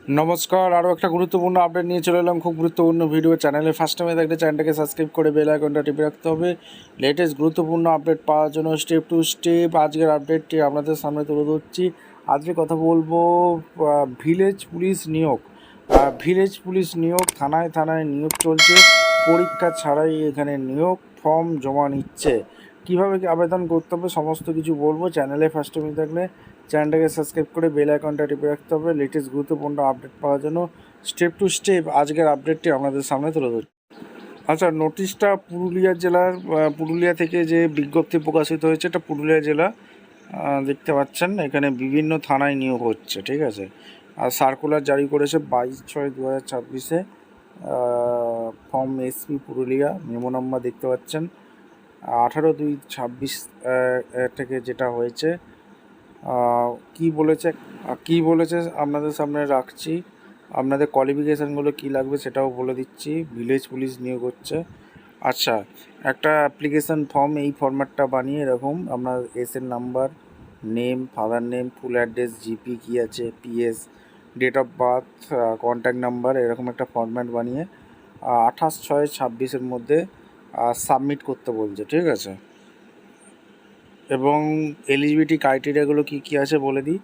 নমস্কার, আরও একটা গুরুত্বপূর্ণ আপডেট নিয়ে চলে এলাম। খুব গুরুত্বপূর্ণ ভিডিও। চ্যানেলে ফার্স্ট টাইমে দেখলে চ্যানেলটাকে সাবস্ক্রাইব করে বেল আইকনটা টিপে রাখতে হবে। লেটেস্ট গুরুত্বপূর্ণ আপডেট পাওয়ার জন্য স্টেপ টু স্টেপ আজকের আপডেটটি আপনাদের সামনে তুলে ধরছি। আজকে কথা বলবো ভিলেজ পুলিশ নিয়োগ। ভিলেজ পুলিশ নিয়োগ, থানায় থানায় নিয়োগ চলছে, পরীক্ষা ছাড়াই এখানে নিয়োগ, ফর্ম জমা নিচ্ছে। কীভাবে আবেদন করতে হবে সমস্ত কিছু বলবো। চ্যানেলে ফার্স্ট টাইমে থাকলে চ্যানেলটাকে সাবস্ক্রাইব করে বেল আইকনটা টিপে রাখতে হবে লেটেস্ট গুরুত্বপূর্ণ আপডেট পাওয়ার জন্য। স্টেপ টু স্টেপ আজকের আপডেটটি আপনাদের সামনে তুলে ধরছি। আচ্ছা, নোটিশটা পুরুলিয়া থেকে যে বিজ্ঞপ্তি প্রকাশিত হয়েছে, এটা পুরুলিয়া জেলা। দেখতে পাচ্ছেন এখানে বিভিন্ন থানায় নিয়োগ হচ্ছে, ঠিক আছে। আর সার্কুলার জারি করেছে 22/6/2026-এ। Form SP Purulia, memo number দেখতে পাচ্ছেন 18/2/26 থেকে যেটা হয়েছে। কি বলেছে আপনাদের সামনে রাখছি। আপনাদের কোয়ালিফিকেশানগুলো কী লাগবে সেটাও বলে দিচ্ছি। ভিলেজ পুলিশ নিয়োগ হচ্ছে। আচ্ছা, একটা অ্যাপ্লিকেশান ফর্ম, এই ফরম্যাটটা বানিয়ে এরকম আপনার SN number, name, father name, full address, GP কী আছে, PS, date of birth, contact number, এরকম একটা ফরম্যাট বানিয়ে 28/6/26-এর মধ্যে সাবমিট করতে বলছে, ঠিক আছে। এবং এলিজিবিলিটি ক্রাইটেরিয়াগুলো কী কী আছে বলে দিই।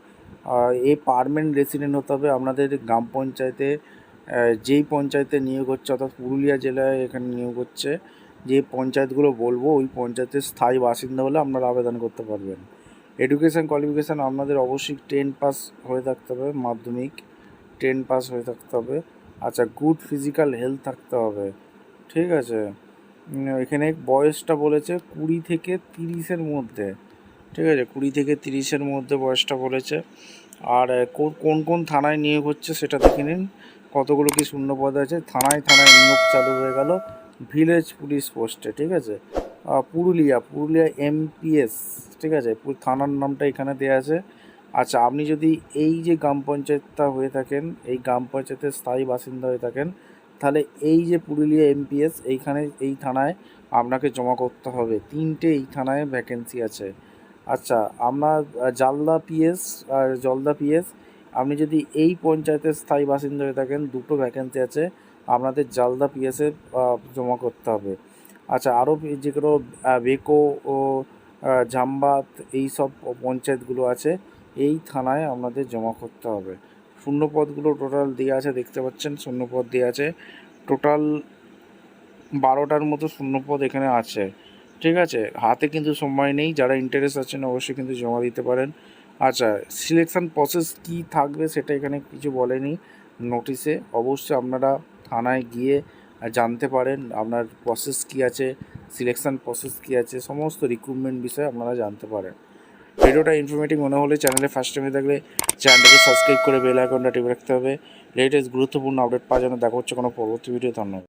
এই পার্মানেন্ট রেসিডেন্ট হতে হবে আপনাদের গ্রাম পঞ্চায়েতে, যেই পঞ্চায়েতে নিয়োগ হচ্ছে, অর্থাৎ পুরুলিয়া জেলায় এখানে নিয়োগ হচ্ছে যে পঞ্চায়েতগুলো বলবো, ওই পঞ্চায়েতের স্থায়ী বাসিন্দা হলে আপনারা আবেদন করতে পারবেন। এডুকেশান কোয়ালিফিকেশান আপনাদের অবশ্যই 10 পাস হয়ে থাকতে হবে, মাধ্যমিক 10 পাস হয়ে থাকতে হবে। আচ্ছা, গুড ফিজিক্যাল হেলথ থাকতে হবে, ঠিক আছে। এখানে বয়সটা বলেছে 20 থেকে 30-এর মধ্যে, ঠিক আছে। 20 থেকে 30-এর মধ্যে বয়সটা বলেছে। আর কোন কোন থানায় নিয়োগ হচ্ছে সেটা দেখে নিন। কতগুলো কি শূন্যপদ আছে। থানায় থানায় নিয়োগ চালু হয়ে গেল ভিলেজ পুলিশ পোস্টে, ঠিক আছে। পুরুলিয়া এমপিএস, ঠিক আছে। থানার নামটা এখানে দেওয়া আছে। আচ্ছা, আপনি যদি এই যে গ্রাম পঞ্চায়েতটা হয়ে থাকেন, এই গ্রাম পঞ্চায়েতের স্থায়ী বাসিন্দা হয়ে থাকেন, তাহলে এই যে পুরুলিয়া এমপিএস, এই থানায় আপনাকে জমা করতে হবে। 3টে এই থানায় ভ্যাকেন্সি আছে। আচ্ছা, আপনার জলদা পিএস, আপনি যদি এই পঞ্চায়েতের স্থায়ী বাসিন্দা হয়ে থাকেন, 2টো ভ্যাকেন্সি আছে, আপনাদের জালদা পিএসে জমা করতে হবে। আচ্ছা, আরও যেগুলো বেকো ও জামবাত, এই সব পঞ্চায়েতগুলো আছে, এই থানায় আপনাদের জমা করতে হবে। শূন্যপদগুলো টোটাল দেওয়া আছে, দেখতে পাচ্ছেন শূন্যপদ দেওয়া আছে। টোটাল 12টার মতো শূন্যপদ এখানে আছে, ঠিক আছে। হাতে কিন্তু সময় নেই, যারা ইন্টারেস্ট আছেন অবশ্যই কিন্তু জমা দিতে পারেন। আচ্ছা, সিলেকশান প্রসেস কী থাকবে সেটা এখানে কিছু বলেনি নোটিশে। অবশ্যই আপনারা থানায় গিয়ে জানতে পারেন আপনার প্রসেস কী আছে, সিলেকশান প্রসেস কী আছে, সমস্ত রিক্রুটমেন্ট বিষয়ে আপনারা জানতে পারেন। ভিডিওটা ইনফরমেটিভ মনে হলে চ্যানেলে ফার্স্ট টাইমে থাকলে চ্যানেলটাকে সাবস্ক্রাইব করে বেল আইকনটা টিপে রাখতে হবে লেটেস্ট গুরুত্বপূর্ণ আপডেট পাওয়ার জন্য। দেখা হচ্ছে কোনো পরবর্তী ভিডিও। ধন্যবাদ।